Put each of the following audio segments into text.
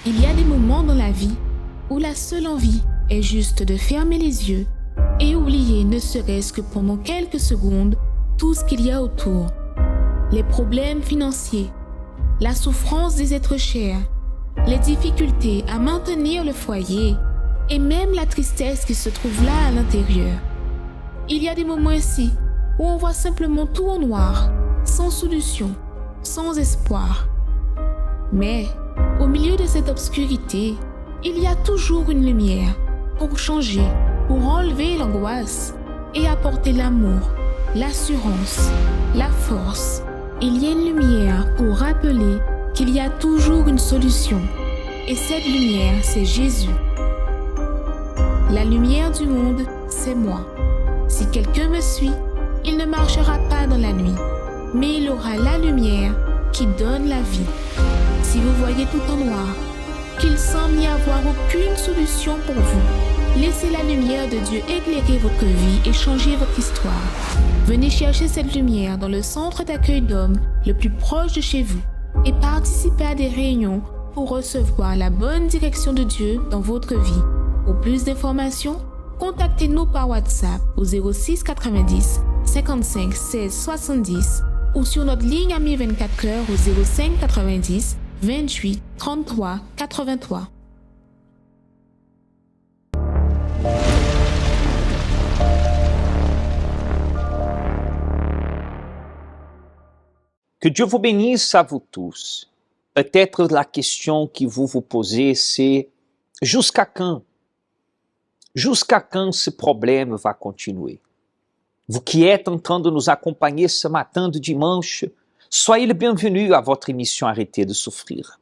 Il y a des moments dans la vie où la seule envie est juste de fermer les yeux et oublier ne serait-ce que pendant quelques secondes tout ce qu'il y a autour. Les problèmes financiers, la souffrance des êtres chers, les difficultés à maintenir le foyer et même la tristesse qui se trouve là à l'intérieur. Il y a des moments ainsi où on voit simplement tout en noir, sans solution, sans espoir. Mais au milieu de cette obscurité, il y a toujours une lumière pour changer, pour enlever l'angoisse et apporter l'amour, l'assurance, la force. Il y a une lumière pour rappeler qu'il y a toujours une solution. Et cette lumière, c'est Jésus. La lumière du monde, c'est moi. Si quelqu'un me suit, il ne marchera pas dans la nuit, mais il aura la lumière qui donne la vie. Si vous voyez tout en noir, qu'il semble n'y avoir aucune solution pour vous, laissez la lumière de Dieu éclairer votre vie et changer votre histoire. Venez chercher cette lumière dans le centre d'accueil d'hommes le plus proche de chez vous et participez à des réunions pour recevoir la bonne direction de Dieu dans votre vie. Pour plus d'informations, contactez-nous par WhatsApp au 06 90 55 16 70 ou sur notre ligne Amis 24 heures au 05 90 28 33 83. Que Dieu vous bénisse à vous tous. Peut-être la question que vous vous posez, c'est jusqu'à quand? Jusqu'à quand ce problème va continuer? Vous qui êtes en train de nous accompagner ce matin de dimanche, soyez le bienvenu à votre émission Arrêtez de souffrir.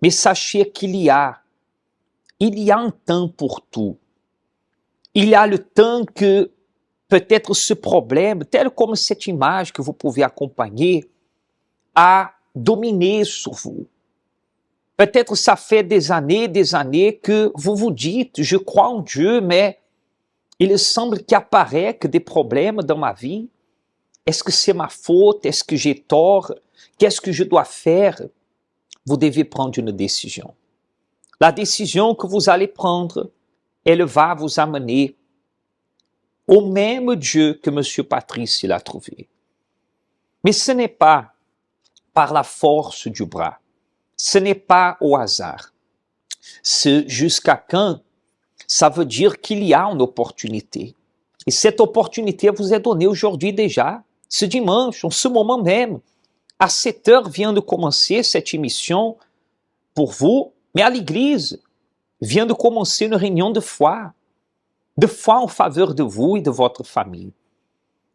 Mais sachez qu'il y a un temps pour tout. Il y a le temps que peut-être ce problème, tel comme cette image que vous pouvez accompagner, a dominé sur vous. Peut-être ça fait des années que vous vous dites, je crois en Dieu, mais il semble qu'il apparaît que des problèmes dans ma vie. Est-ce que c'est ma faute? Est-ce que j'ai tort? Qu'est-ce que je dois faire? Vous devez prendre une décision. La décision que vous allez prendre, elle va vous amener au même Dieu que M. Patrice l'a trouvé. Mais ce n'est pas par la force du bras. Ce n'est pas au hasard. Ce jusqu'à quand, ça veut dire qu'il y a une opportunité. Et cette opportunité vous est donnée aujourd'hui déjà, ce dimanche, en ce moment même. À 7 heures vient de commencer cette émission pour vous, mais à l'église vient de commencer une réunion de foi en faveur de vous et de votre famille.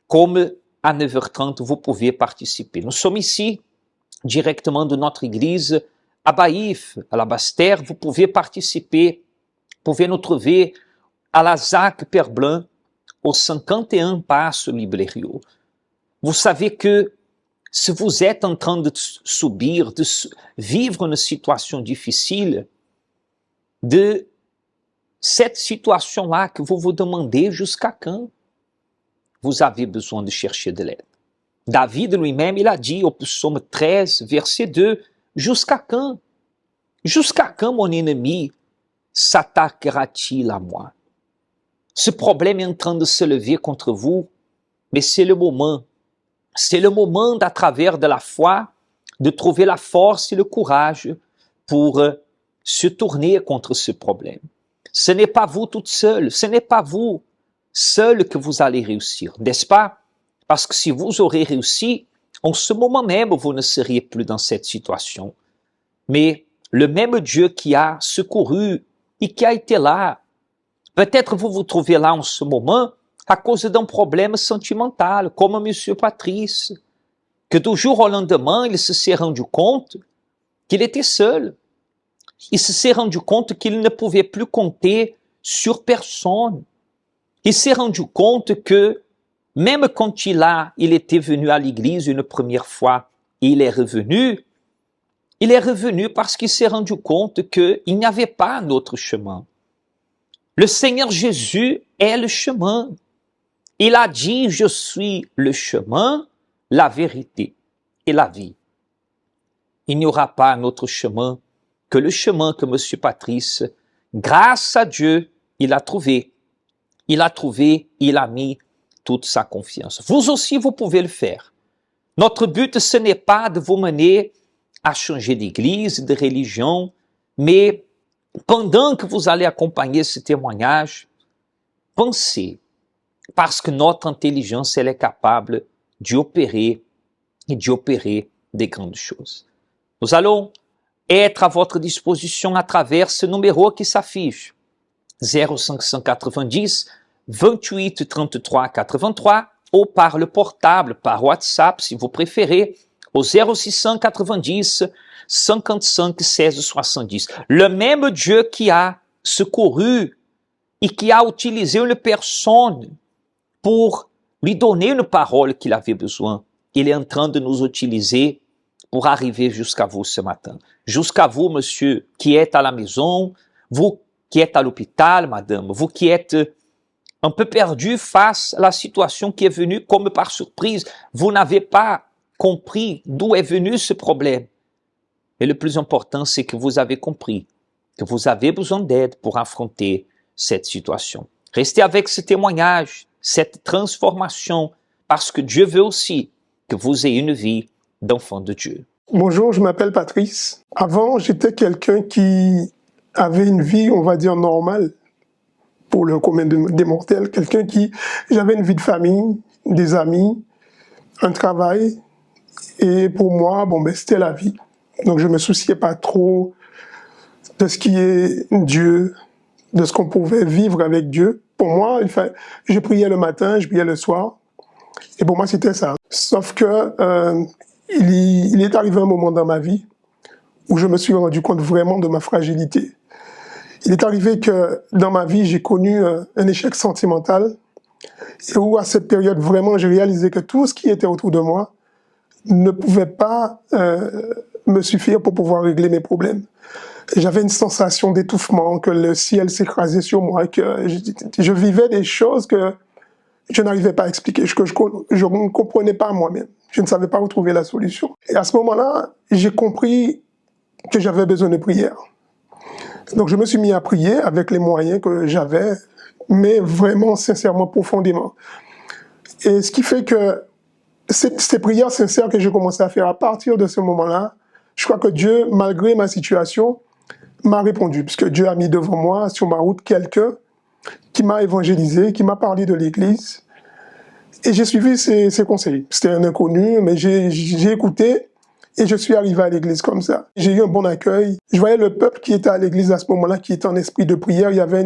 Comme à 9h30, vous pouvez participer. Nous sommes ici, directement de notre église, à Baïf, à la Basse-Terre. Vous pouvez participer, vous pouvez nous trouver à la ZAC Perblanc, au 51 Passo Libério. Vous savez que si vous êtes en train de subir, de vivre une situation difficile, de cette situation-là que vous vous demandez jusqu'à quand, vous avez besoin de chercher de l'aide. David lui-même, il a dit au psaume 13, verset 2, « Jusqu'à quand? Jusqu'à quand mon ennemi s'attaquera-t-il à moi? » Ce problème est en train de se lever contre vous, mais c'est le moment à travers de la foi, de trouver la force et le courage pour se tourner contre ce problème. Ce n'est pas vous toute seule, ce n'est pas vous seul que vous allez réussir, n'est-ce pas? Parce que si vous aurez réussi, en ce moment même, vous ne seriez plus dans cette situation. Mais le même Dieu qui a secouru et qui a été là, peut-être vous vous trouvez là en ce moment à cause d'un problème sentimental, comme M. Patrice, que du jour au lendemain, il se s'est rendu compte qu'il était seul. Il se s'est rendu compte qu'il ne pouvait plus compter sur personne. Il s'est rendu compte que même quand il était venu à l'église une première fois et il est revenu parce qu'il s'est rendu compte qu'il n'y avait pas un autre chemin. Le Seigneur Jésus est le chemin. Il a dit, je suis le chemin, la vérité et la vie. Il n'y aura pas un autre chemin que le chemin que M. Patrice, grâce à Dieu, il a trouvé. Il a trouvé, il a mis toute sa confiance. Vous aussi, vous pouvez le faire. Notre but, ce n'est pas de vous mener à changer d'église, de religion, mais pendant que vous allez accompagner ce témoignage, pensez, parce que notre intelligence, elle est capable d'y opérer et d'y opérer des grandes choses. Nous allons être à votre disposition à travers ce numéro qui s'affiche, 0590 28 33 83, ou par le portable, par WhatsApp si vous préférez, au 0690 55 16 70. Le même Dieu qui a secouru et qui a utilisé une personne pour lui donner une parole qu'il avait besoin, il est en train de nous utiliser pour arriver jusqu'à vous ce matin. Jusqu'à vous, monsieur, qui êtes à la maison, vous qui êtes à l'hôpital, madame, vous qui êtes un peu perdu face à la situation qui est venue comme par surprise. Vous n'avez pas compris d'où est venu ce problème. Et le plus important, c'est que vous avez compris que vous avez besoin d'aide pour affronter cette situation. Restez avec ce témoignage, cette transformation, parce que Dieu veut aussi que vous ayez une vie d'enfant de Dieu. Bonjour, je m'appelle Patrice. Avant, j'étais quelqu'un qui avait une vie, on va dire, normale pour le commun des mortels. J'avais une vie de famille, des amis, un travail. Et pour moi, c'était la vie. Donc, je me souciais pas trop de ce qui est Dieu, de ce qu'on pouvait vivre avec Dieu. Pour moi, je priais le matin, je priais le soir. Et pour moi, c'était ça. Sauf que il est arrivé un moment dans ma vie où je me suis rendu compte vraiment de ma fragilité. Il est arrivé que dans ma vie, j'ai connu un échec sentimental et où à cette période, vraiment, j'ai réalisé que tout ce qui était autour de moi ne pouvait pas me suffire pour pouvoir régler mes problèmes. J'avais une sensation d'étouffement, que le ciel s'écrasait sur moi, que je vivais des choses que je n'arrivais pas à expliquer, que je ne comprenais pas moi-même. Je ne savais pas où trouver la solution. Et à ce moment-là, j'ai compris que j'avais besoin de prière. Donc je me suis mis à prier avec les moyens que j'avais, mais vraiment, sincèrement, profondément. Et ce qui fait que ces prières sincères que j'ai commencé à faire à partir de ce moment-là, je crois que Dieu, malgré ma situation, m'a répondu, puisque Dieu a mis devant moi, sur ma route, quelqu'un qui m'a évangélisé, qui m'a parlé de l'Église. Et j'ai suivi ses conseils. C'était un inconnu, mais j'ai écouté et je suis arrivé à l'Église comme ça. J'ai eu un bon accueil. Je voyais le peuple qui était à l'Église à ce moment-là, qui était en esprit de prière. Il y avait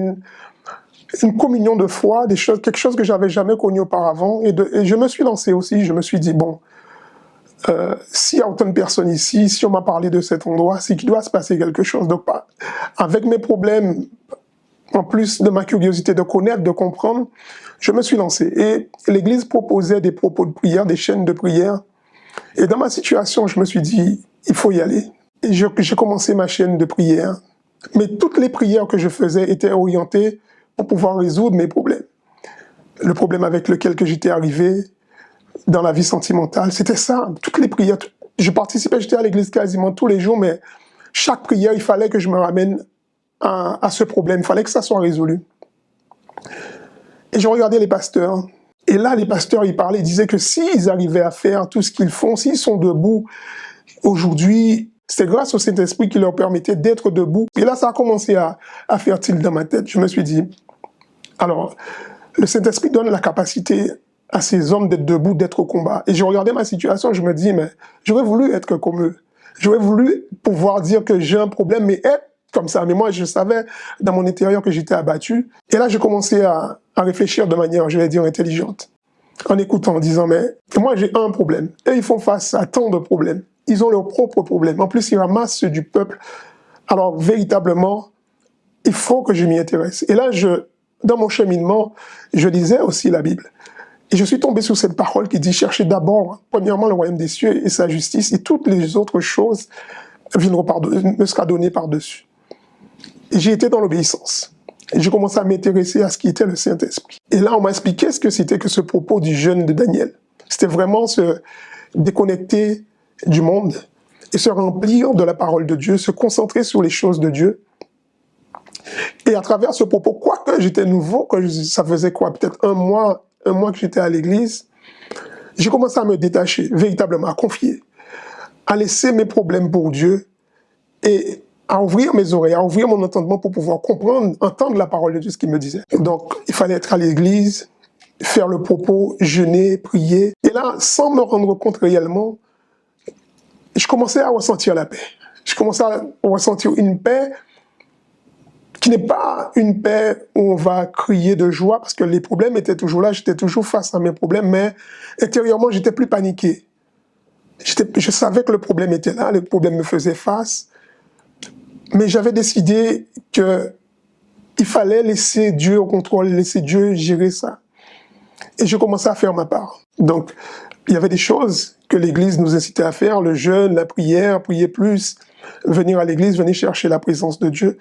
une communion de foi, quelque chose que j'avais jamais connu auparavant. Et je me suis lancé aussi. Je me suis dit, bon, s'il y a autant de personnes ici, si on m'a parlé de cet endroit, c'est qu'il doit se passer quelque chose. Donc, avec mes problèmes, en plus de ma curiosité de connaître, de comprendre, je me suis lancé. Et l'Église proposait des propos de prière, des chaînes de prière. Et dans ma situation, je me suis dit, il faut y aller. Et j'ai commencé ma chaîne de prière. Mais toutes les prières que je faisais étaient orientées pour pouvoir résoudre mes problèmes. Le problème avec lequel j'étais arrivé dans la vie sentimentale, c'était ça. Toutes les prières, je participais, j'étais à l'église quasiment tous les jours, mais chaque prière, il fallait que je me ramène à ce problème. Il fallait que ça soit résolu. Et je regardais les pasteurs. Et là, les pasteurs, ils parlaient, ils disaient que s'ils arrivaient à faire tout ce qu'ils font, s'ils sont debout aujourd'hui, c'est grâce au Saint-Esprit qui leur permettait d'être debout. Et là, ça a commencé à faire tilt dans ma tête. Je me suis dit, alors, le Saint-Esprit donne la capacité à ces hommes d'être debout, d'être au combat. Et je regardais ma situation, je me dis, mais j'aurais voulu être comme eux. J'aurais voulu pouvoir dire que j'ai un problème, mais être comme ça. Mais moi, je savais dans mon intérieur que j'étais abattu. Et là, j'ai commencé à réfléchir de manière, je vais dire, intelligente. En écoutant, en disant, mais moi, j'ai un problème. Et ils font face à tant de problèmes. Ils ont leurs propres problèmes. En plus, ils ramassent ceux du peuple. Alors, véritablement, il faut que je m'y intéresse. Et là, dans mon cheminement, je lisais aussi la Bible. Et je suis tombé sur cette parole qui dit, cherchez d'abord, premièrement, le royaume des cieux et sa justice, et toutes les autres choses me sera données par-dessus. Et j'ai été dans l'obéissance. Et j'ai commencé à m'intéresser à ce qui était le Saint-Esprit. Et là, on m'a expliqué ce que c'était que ce propos du jeûne de Daniel. C'était vraiment se déconnecter du monde et se remplir de la parole de Dieu, se concentrer sur les choses de Dieu. Et à travers ce propos, quoique j'étais nouveau, ça faisait quoi, peut-être un mois que j'étais à l'église, j'ai commencé à me détacher, véritablement, à confier, à laisser mes problèmes pour Dieu et à ouvrir mes oreilles, à ouvrir mon entendement pour pouvoir comprendre, entendre la parole de Dieu, ce qu'il me disait. Donc, il fallait être à l'église, faire le propos, jeûner, prier. Et là, sans me rendre compte réellement, je commençais à ressentir la paix. Je commençais à ressentir une paix qui n'est pas une paix où on va crier de joie, parce que les problèmes étaient toujours là, j'étais toujours face à mes problèmes, mais intérieurement, j'étais plus paniqué. Je savais que le problème était là, le problème me faisait face, mais j'avais décidé qu'il fallait laisser Dieu au contrôle, laisser Dieu gérer ça. Et je commençais à faire ma part. Donc, il y avait des choses que l'Église nous incitait à faire, le jeûne, la prière, prier plus, venir à l'Église, venir chercher la présence de Dieu.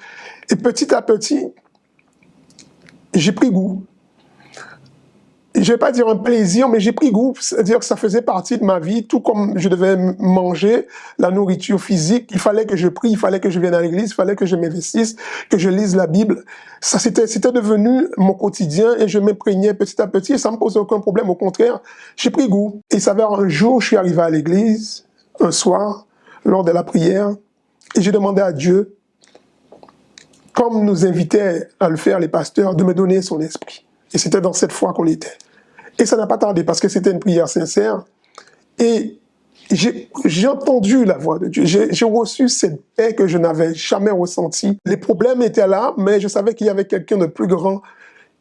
Et petit à petit, j'ai pris goût. Je ne vais pas dire un plaisir, mais j'ai pris goût, c'est-à-dire que ça faisait partie de ma vie, tout comme je devais manger la nourriture physique, il fallait que je prie, il fallait que je vienne à l'église, il fallait que je m'investisse, que je lise la Bible. Ça, c'était devenu mon quotidien et je m'imprégnais petit à petit et ça ne me posait aucun problème, au contraire, j'ai pris goût. Et il s'avère un jour, je suis arrivé à l'église, un soir, lors de la prière, et j'ai demandé à Dieu, comme nous invitaient à le faire les pasteurs, de me donner son esprit. Et c'était dans cette foi qu'on était. Et ça n'a pas tardé parce que c'était une prière sincère. Et j'ai entendu la voix de Dieu. J'ai reçu cette paix que je n'avais jamais ressentie. Les problèmes étaient là, mais je savais qu'il y avait quelqu'un de plus grand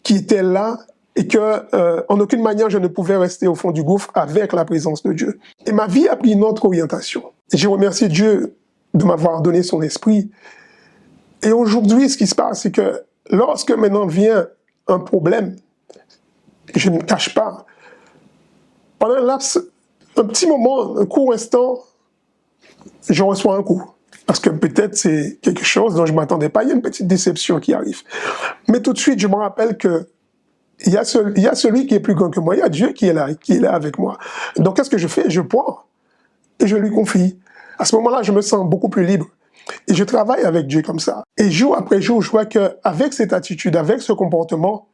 qui était là et que, en aucune manière, je ne pouvais rester au fond du gouffre avec la présence de Dieu. Et ma vie a pris une autre orientation. J'ai remercié Dieu de m'avoir donné son esprit. Et aujourd'hui, ce qui se passe, c'est que lorsque maintenant vient un problème, je ne cache pas, pendant un petit moment, un court instant, je reçois un coup. Parce que peut-être c'est quelque chose dont je ne m'attendais pas, il y a une petite déception qui arrive. Mais tout de suite, je me rappelle que il y a celui qui est plus grand que moi, il y a Dieu qui est là avec moi. Donc qu'est-ce que je fais? Je prends et je lui confie. À ce moment-là, je me sens beaucoup plus libre. Et je travaille avec Dieu comme ça. Et jour après jour, je vois qu'avec cette attitude, avec ce comportement,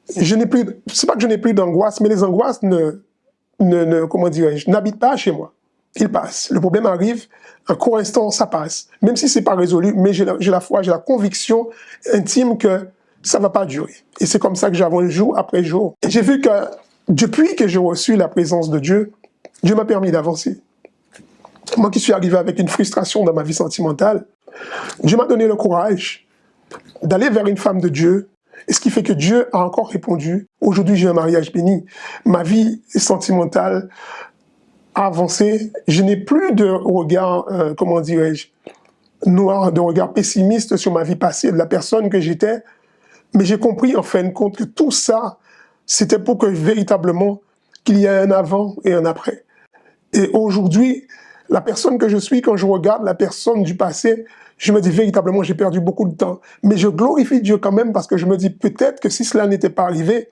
c'est pas que je n'ai plus d'angoisse, mais les angoisses comment dirais-je, n'habitent pas chez moi. Ils passent. Le problème arrive, un court instant, ça passe. Même si c'est pas résolu, mais j'ai la foi, j'ai la conviction intime que ça va pas durer. Et c'est comme ça que j'avance jour après jour. Et j'ai vu que depuis que j'ai reçu la présence de Dieu, Dieu m'a permis d'avancer. Moi qui suis arrivé avec une frustration dans ma vie sentimentale, Dieu m'a donné le courage d'aller vers une femme de Dieu. Et ce qui fait que Dieu a encore répondu. Aujourd'hui, j'ai un mariage béni. Ma vie sentimentale a avancé. Je n'ai plus de regard, comment dirais-je, noir, de regard pessimiste sur ma vie passée, de la personne que j'étais. Mais j'ai compris en fin de compte que tout ça, c'était pour que véritablement, qu'il y ait un avant et un après. Et aujourd'hui, la personne que je suis, quand je regarde la personne du passé, je me dis véritablement, j'ai perdu beaucoup de temps. Mais je glorifie Dieu quand même parce que je me dis peut-être que si cela n'était pas arrivé,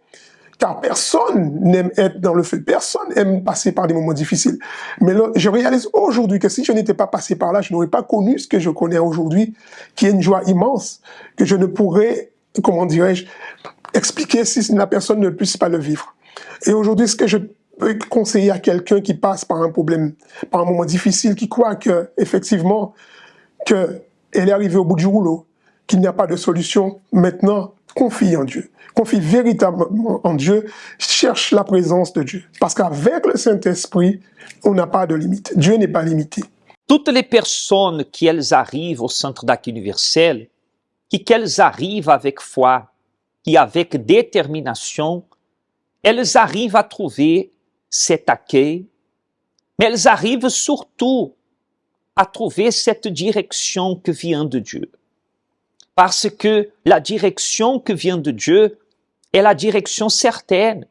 car personne n'aime être dans le feu, personne n'aime passer par des moments difficiles. Mais là, je réalise aujourd'hui que si je n'étais pas passé par là, je n'aurais pas connu ce que je connais aujourd'hui, qui est une joie immense, que je ne pourrais, comment dirais-je, expliquer si la personne ne puisse pas le vivre. Et aujourd'hui, ce que je peux conseiller à quelqu'un qui passe par un problème, par un moment difficile, qui croit que, effectivement, qu'elle est arrivée au bout du rouleau, qu'il n'y a pas de solution, maintenant, confie en Dieu. Confie véritablement en Dieu, cherche la présence de Dieu. Parce qu'avec le Saint-Esprit, on n'a pas de limite. Dieu n'est pas limité. Toutes les personnes qui elles arrivent au Centre d'accueil universel, qu'elles arrivent avec foi, qui avec détermination, elles arrivent à trouver cet accueil, mais elles arrivent surtout à trouver cette direction que vient de Dieu. Parce que la direction que vient de Dieu est la direction certaine,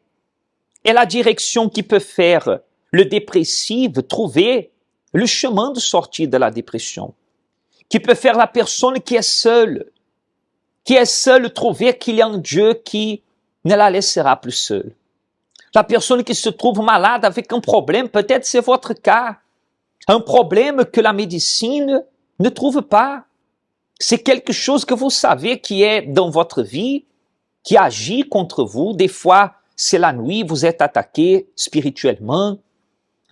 est la direction qui peut faire le dépressif trouver le chemin de sortie de la dépression, qui peut faire la personne qui est seule trouver qu'il y a un Dieu qui ne la laissera plus seule. La personne qui se trouve malade avec un problème, peut-être c'est votre cas. Un problème que la médecine ne trouve pas. C'est quelque chose que vous savez qui est dans votre vie, qui agit contre vous. Des fois, c'est la nuit, vous êtes attaqué spirituellement.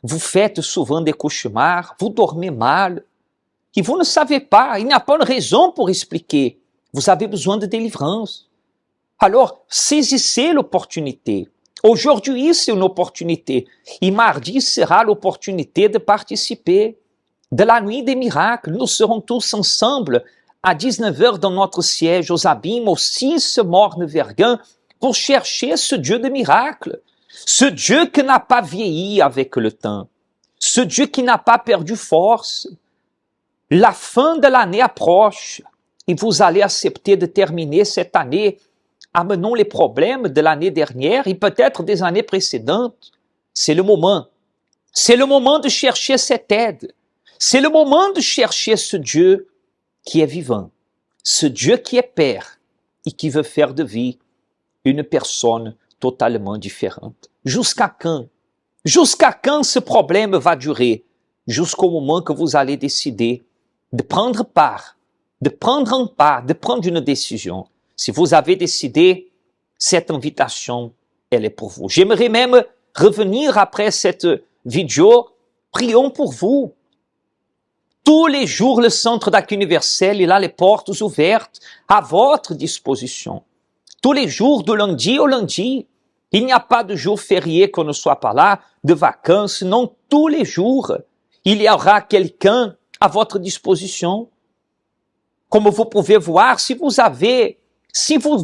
Vous faites souvent des cauchemars, vous dormez mal. Et vous ne savez pas, il n'y a pas une raison pour expliquer. Vous avez besoin de délivrance. Alors, saisissez l'opportunité. Aujourd'hui, c'est une opportunité. Et mardi sera l'opportunité de participer de la nuit des miracles. Nous serons tous ensemble à 19h dans notre siège aux Abîmes, au 6 Morne-Verguin, pour chercher ce Dieu de miracles. Ce Dieu qui n'a pas vieilli avec le temps. Ce Dieu qui n'a pas perdu force. La fin de l'année approche et vous allez accepter de terminer cette année amenant les problèmes de l'année dernière et peut-être des années précédentes. C'est le moment. C'est le moment de chercher cette aide. C'est le moment de chercher ce Dieu qui est vivant, ce Dieu qui est Père et qui veut faire de vie une personne totalement différente. Jusqu'à quand? Jusqu'à quand ce problème va durer? Jusqu'au moment que vous allez décider de prendre part, de prendre en part, de prendre une décision. Si vous avez décidé, cette invitation, elle est pour vous. J'aimerais même revenir après cette vidéo. Prions pour vous. Tous les jours, le Centre d'accueil universel, il a les portes ouvertes à votre disposition. Tous les jours, de lundi au lundi. Il n'y a pas de jour férié qu'on ne soit pas là, de vacances. Non, tous les jours, il y aura quelqu'un à votre disposition. Comme vous pouvez voir, si vous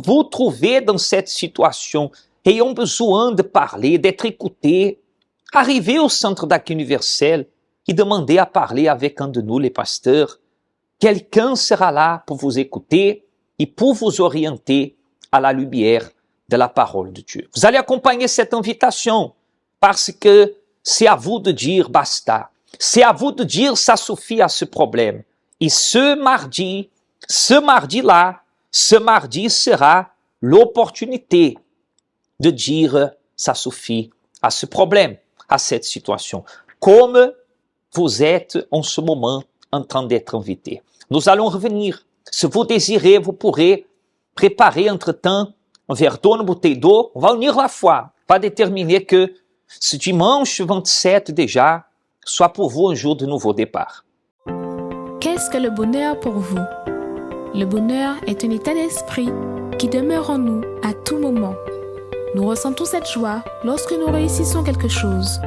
vous trouvez dans cette situation, ayant besoin de parler, d'être écouté, arrivez au Centre d'accueil universel et demandez à parler avec un de nous, les pasteurs. Quelqu'un sera là pour vous écouter et pour vous orienter à la lumière de la parole de Dieu. Vous allez accompagner cette invitation parce que c'est à vous de dire basta. C'est à vous de dire ça suffit à ce problème. Et ce mardi sera l'opportunité de dire ça suffit à ce problème, à cette situation. Comme vous êtes en ce moment en train d'être invité. Nous allons revenir. Si vous désirez, vous pourrez préparer entre-temps un verre d'eau, une bouteille d'eau. On va unir la foi. On va déterminer que ce dimanche 27 déjà soit pour vous un jour de nouveau départ. Qu'est-ce que le bonheur pour vous? Le bonheur est un état d'esprit qui demeure en nous à tout moment. Nous ressentons cette joie lorsque nous réussissons quelque chose,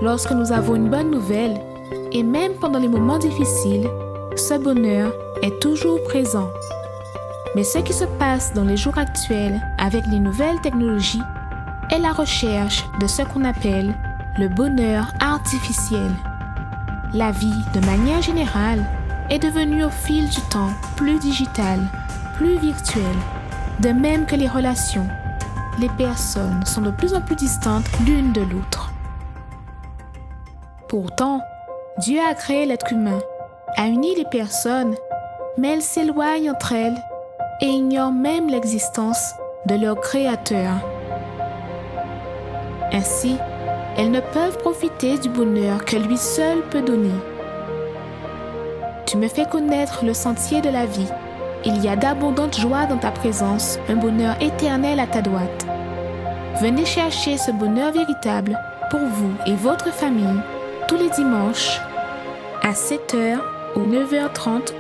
lorsque nous avons une bonne nouvelle, et même pendant les moments difficiles, ce bonheur est toujours présent. Mais ce qui se passe dans les jours actuels avec les nouvelles technologies est la recherche de ce qu'on appelle le bonheur artificiel. La vie, de manière générale, est devenue au fil du temps plus digitale, plus virtuelle. De même que les relations, les personnes sont de plus en plus distantes l'une de l'autre. Pourtant, Dieu a créé l'être humain, a uni les personnes, mais elles s'éloignent entre elles et ignorent même l'existence de leur Créateur. Ainsi, elles ne peuvent profiter du bonheur que lui seul peut donner. Tu me fais connaître le sentier de la vie. Il y a d'abondantes joies dans ta présence, un bonheur éternel à ta droite. Venez chercher ce bonheur véritable pour vous et votre famille tous les dimanches à 7h ou 9h30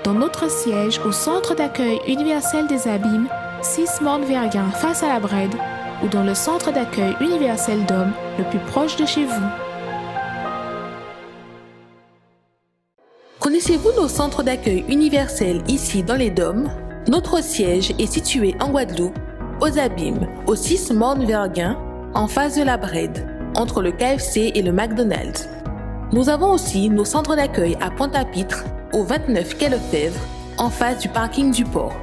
dans notre siège au Centre d'accueil universel des Abîmes, 6 Morne-Verguin face à la Brède, ou dans le Centre d'accueil universel d'hommes le plus proche de chez vous. Connaissez-vous nos centres d'accueil universels ici dans les Dômes? Notre siège est situé en Guadeloupe, aux Abîmes, au 6 Morne-Verguin, en face de la Brède, entre le KFC et le McDonald's. Nous avons aussi nos centres d'accueil à Pointe-à-Pitre, au 29 quai Lefebvre, en face du parking du port.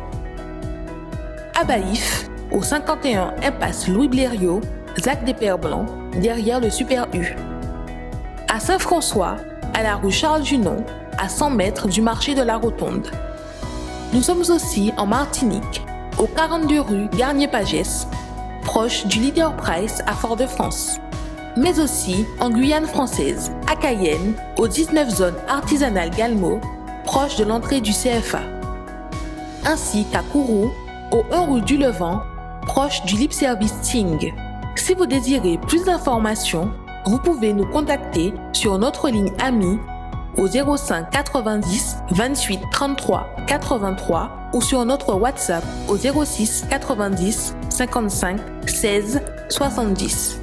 À Baïf, au 51 impasse Louis Blériot, Zac des Pères Blancs, derrière le Super U. À Saint-François, à la rue Charles-Junon, à 100 mètres du marché de la Rotonde. Nous sommes aussi en Martinique, au 42 rue Garnier-Pagès, proche du Leader Price à Fort-de-France. mais aussi en Guyane française, à Cayenne, aux 19 zones artisanales Galmo, proches de l'entrée du CFA, ainsi qu'à Kourou, au 1 rue du Levant, proche du Libre Service Ting. Si vous désirez plus d'informations, vous pouvez nous contacter sur notre ligne AMI au 05 90 28 33 83 ou sur notre WhatsApp au 06 90 55 16 70.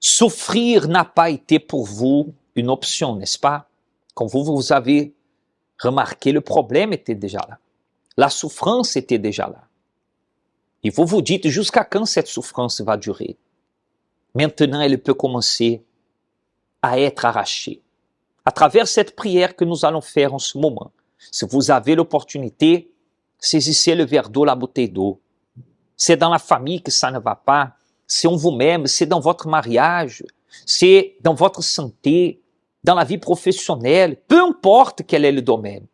Souffrir n'a pas été pour vous une option, n'est-ce pas? Quand vous avez remarqué, le problème était déjà là. La souffrance était déjà là. Et vous vous dites, jusqu'à quand cette souffrance va durer? Maintenant, elle peut commencer à être arrachée. À travers cette prière que nous allons faire en ce moment, si vous avez l'opportunité, saisissez le verre d'eau, la bouteille d'eau. C'est dans la famille que ça ne va pas. C'est en vous-même, c'est dans votre mariage, c'est dans votre santé, dans la vie professionnelle, peu importe quel est le domaine.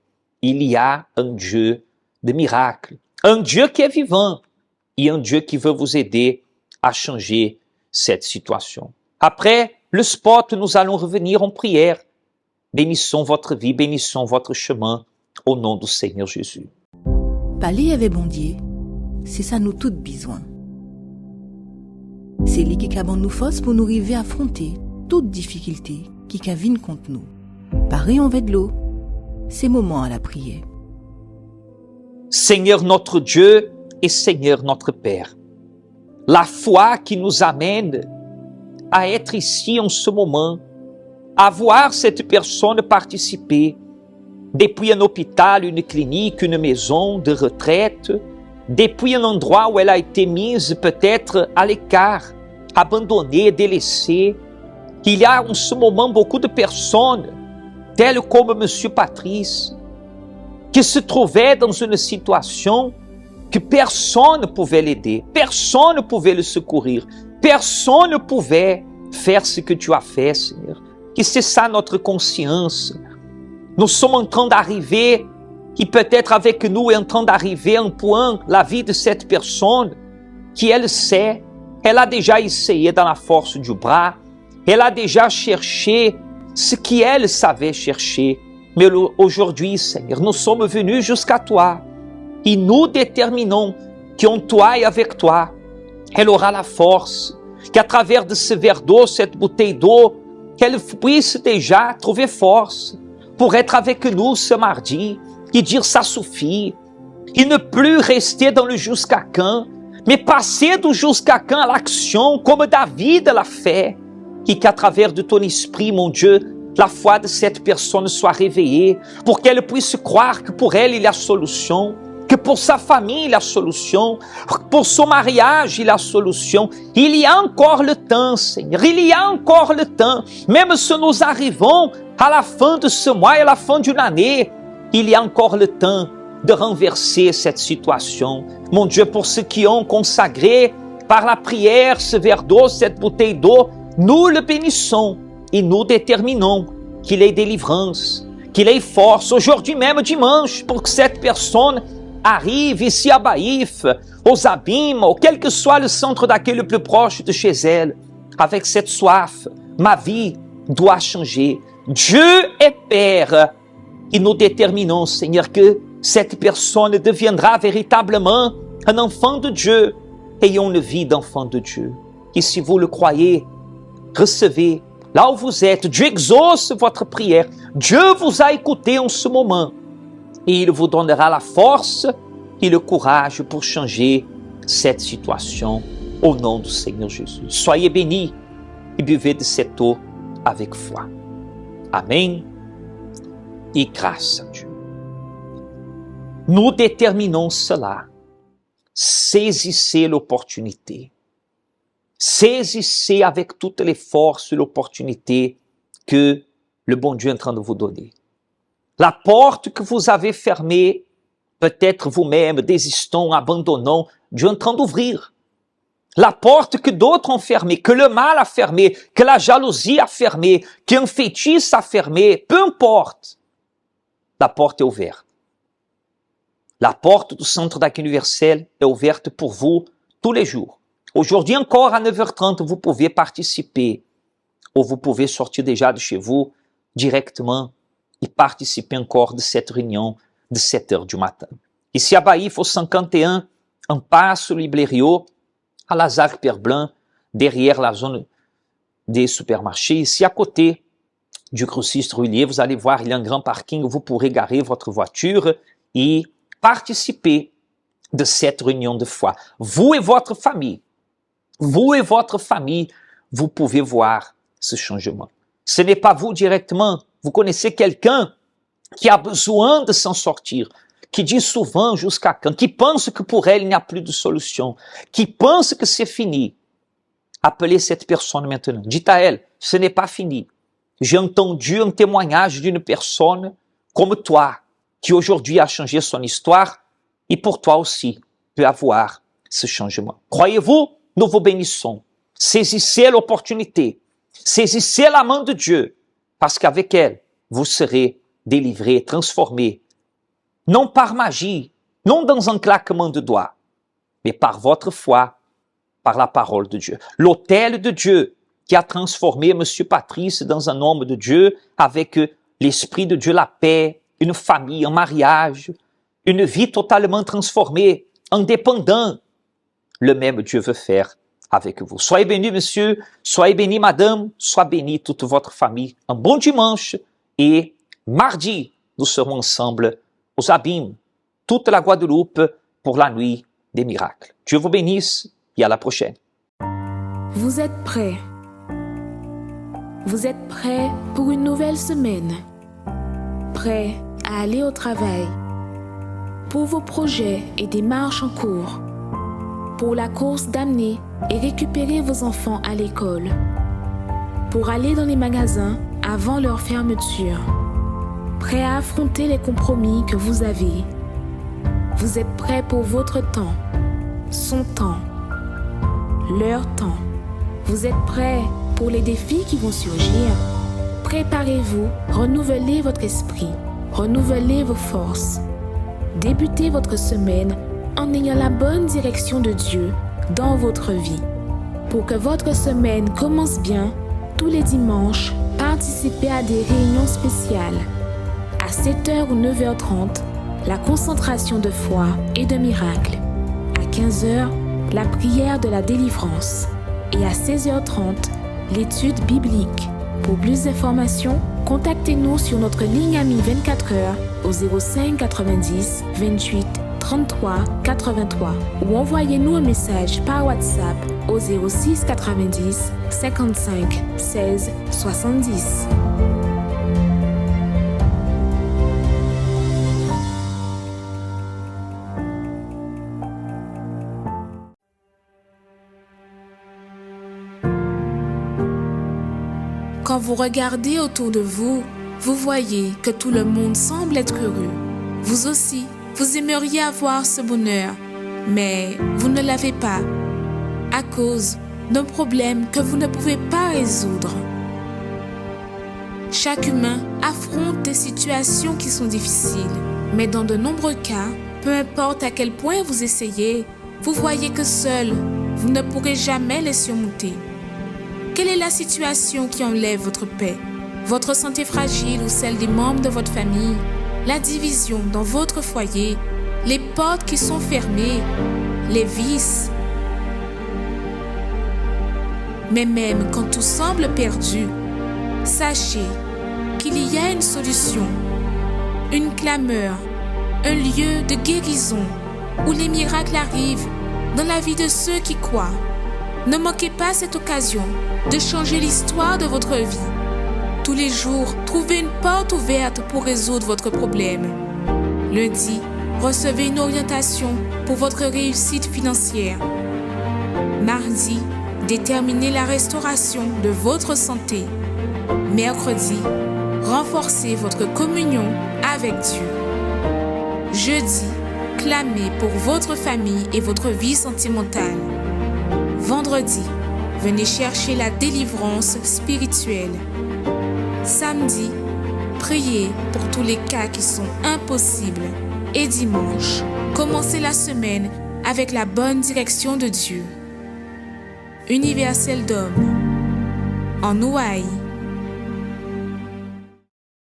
Il y a un Dieu de miracles, un Dieu qui est vivant et un Dieu qui veut vous aider à changer cette situation. Après le spot, nous allons revenir en prière. Bénissons votre vie, bénissons votre chemin au nom du Seigneur Jésus. Parler avec bon Dieu, c'est ça nous toutes besoin. C'est lui qui a nous force pour nous arriver à affronter toute difficulté qui viennent contre nous. Pareil en de l'eau, c'est moment à la prière. Seigneur notre Dieu et Seigneur notre Père, la foi qui nous amène à être ici en ce moment, à voir cette personne participer depuis un hôpital, une clinique, une maison de retraite, depuis un endroit où elle a été mise peut-être à l'écart, abandonnée, délaissée. Il y a en ce moment beaucoup de personnes, telles comme M. Patrice, qui se trouvaient dans une situation que personne ne pouvait l'aider, personne ne pouvait le secourir, personne ne pouvait faire ce que tu as fait, Seigneur. Et c'est ça notre conscience. Nous sommes en train d'arriver, et peut-être avec nous est en train d'arriver un point, la vie de cette personne, qui elle sait, elle a déjà essayé dans la force du bras, elle a déjà cherché ce qu'elle savait chercher. Mais aujourd'hui, Seigneur, nous sommes venus jusqu'à toi et nous déterminons qu'en toi et avec toi, elle aura la force, qu'à travers de ce verre d'eau, cette bouteille d'eau, qu'elle puisse déjà trouver force pour être avec nous ce mardi et dire ça suffit, et ne plus rester dans le jusqu'à quand, mais passer du jusqu'à quand à l'action comme David l'a fait, et qu'à travers de ton esprit, mon Dieu, la foi de cette personne soit réveillée pour qu'elle puisse croire que pour elle, il y a solution, que pour sa famille, il y a solution, pour son mariage, il y a solution. Il y a encore le temps, Seigneur, il y a encore le temps. Même si nous arrivons à la fin de ce mois et à la fin d'une année, il y a encore le temps de renverser cette situation. Mon Dieu, pour ceux qui ont consacré par la prière ce verre d'eau, cette bouteille d'eau, nous le bénissons et nous déterminons qu'il ait délivrance, qu'il ait force aujourd'hui même dimanche pour que cette personne arrive ici à Baïf, aux Abîmes, ou quel que soit le centre d'accueil le plus proche de chez elle, avec cette soif. Ma vie doit changer. Dieu est Père et nous déterminons, Seigneur, que cette personne deviendra véritablement un enfant de Dieu, ayant une vie d'enfant de Dieu. Et si vous le croyez, recevez là où vous êtes. Dieu exauce votre prière. Dieu vous a écouté en ce moment. Et il vous donnera la force et le courage pour changer cette situation au nom du Seigneur Jésus. Soyez bénis et buvez de cette eau avec foi. Amen. Et grâce à Dieu. Nous déterminons cela. Saisissez l'opportunité. Saisissez avec toutes les forces l'opportunité que le bon Dieu est en train de vous donner. La porte que vous avez fermée, peut-être vous-même, désistons, abandonnons, Dieu est en train d'ouvrir. La porte que d'autres ont fermée, que le mal a fermée, que la jalousie a fermée, qu'un fétiche a fermée, peu importe, la porte est ouverte. La porte du Centre d'accueil universel est ouverte pour vous tous les jours. Aujourd'hui encore à 9h30, vous pouvez participer ou vous pouvez sortir déjà de chez vous directement et participer encore de cette réunion de 7h du matin. Ici à Bahia, il faut 51, en passe Libério, à Lazare Perblanc, derrière la zone des supermarchés. Ici à côté du grossiste Roulier, vous allez voir, il y a un grand parking où vous pourrez garer votre voiture et participer de cette réunion de foi. Vous et votre famille, vous pouvez voir ce changement. Ce n'est pas vous directement, vous connaissez quelqu'un qui a besoin de s'en sortir, qui dit souvent jusqu'à quand, qui pense que pour elle il n'y a plus de solution, qui pense que c'est fini. Appelez cette personne maintenant, dites à elle, ce n'est pas fini. J'ai entendu un témoignage d'une personne comme toi, qui aujourd'hui a changé son histoire, et pour toi aussi peut avoir ce changement. Croyez-vous, nous vous bénissons. Saisissez l'opportunité, saisissez la main de Dieu, parce qu'avec elle, vous serez délivrés, transformés, non par magie, non dans un claquement de doigts, mais par votre foi, par la parole de Dieu. L'autel de Dieu qui a transformé M. Patrice dans un homme de Dieu avec l'Esprit de Dieu, la paix, une famille, un mariage, une vie totalement transformée, indépendant. Le même Dieu veut faire avec vous. Soyez bénis, monsieur, soyez bénis, madame, soyez bénis toute votre famille. Un bon dimanche et mardi, nous serons ensemble aux Abîmes, toute la Guadeloupe pour la nuit des miracles. Dieu vous bénisse et à la prochaine. Vous êtes prêts? Vous êtes prêts pour une nouvelle semaine? Prêts à aller au travail? Pour vos projets et démarches en cours? Pour la course d'amener et récupérer vos enfants à l'école? Pour aller dans les magasins avant leur fermeture? Prêts à affronter les compromis que vous avez? Vous êtes prêts pour votre temps, son temps, leur temps? Vous êtes prêts pour les défis qui vont surgir? Préparez-vous, renouvelez votre esprit, renouvelez vos forces. Débutez votre semaine en ayant la bonne direction de Dieu dans votre vie. Pour que votre semaine commence bien, tous les dimanches, participez à des réunions spéciales. À 7h ou 9h30, la concentration de foi et de miracles. À 15h, la prière de la délivrance. Et à 16h30, l'étude biblique. Pour plus d'informations, contactez-nous sur notre ligne amie 24h au 05 90 28 33 83 ou envoyez-nous un message par WhatsApp au 06 90 55 16 70. Quand vous regardez autour de vous, vous voyez que tout le monde semble être heureux. Vous aussi, vous aimeriez avoir ce bonheur, mais vous ne l'avez pas à cause d'un problème que vous ne pouvez pas résoudre. Chaque humain affronte des situations qui sont difficiles, mais dans de nombreux cas, peu importe à quel point vous essayez, vous voyez que seul, vous ne pourrez jamais les surmonter. Quelle est la situation qui enlève votre paix? Votre santé fragile ou celle des membres de votre famille? La division dans votre foyer? Les portes qui sont fermées? Les vices? Mais même quand tout semble perdu, sachez qu'il y a une solution, une clameur, un lieu de guérison où les miracles arrivent dans la vie de ceux qui croient. Ne manquez pas cette occasion de changer l'histoire de votre vie. Tous les jours, trouvez une porte ouverte pour résoudre votre problème. Lundi, recevez une orientation pour votre réussite financière. Mardi, déterminez la restauration de votre santé. Mercredi, renforcez votre communion avec Dieu. Jeudi, clamez pour votre famille et votre vie sentimentale. Vendredi, venez chercher la délivrance spirituelle. Samedi, priez pour tous les cas qui sont impossibles. et dimanche. Commencez la semaine avec la bonne direction de Dieu. Universel d'homme en Ouaï.